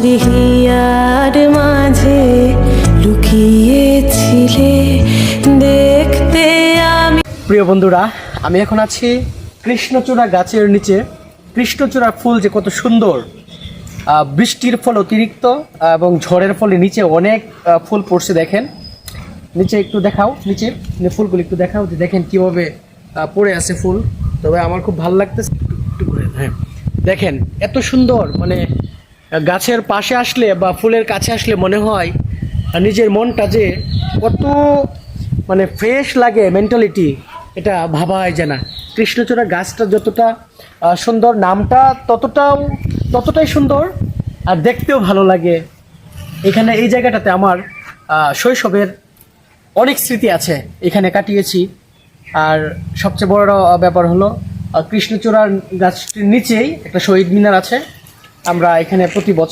আমার হিয়ার মাঝে লুকিয়েছিলে দেখতে আমি। প্রিয় বন্ধুরা, আমি এখন আছি কৃষ্ণচূড়া গাছের নিচে। কৃষ্ণচূড়ার ফুল যে কত সুন্দর, বৃষ্টির ফল অতিরিক্ত এবং ঝড়ের ফলে নিচে অনেক ফুল পড়ছে। দেখেন নিচে একটু দেখাও, নিচে ফুলগুলো একটু দেখাও, যে দেখেন কীভাবে পড়ে আছে ফুল। তবে আমার খুব ভালো লাগতেছে। একটু করে হ্যাঁ, দেখেন এত সুন্দর, মানে গাছের পাশে আসলে বা ফুলের কাছে আসলে মনে হয় নিজের মনটা যে কত মানে ফ্রেশ লাগে, মেন্টালিটি এটা ভাবাই যায় না। কৃষ্ণচূড়া গাছটা যতটা সুন্দর, নামটা ততটাই সুন্দর, আর দেখতেও ভালো লাগে। এখানে এই জায়গাটাতে আমার শৈশবের অনেক স্মৃতি আছে, এখানে কাটিয়েছি। আর সবচেয়ে বড় ব্যাপার হলো কৃষ্ণচূড়ার গাছটির নিচেই একটা শহীদ মিনার আছে। আমরা এখানে প্রতি বছর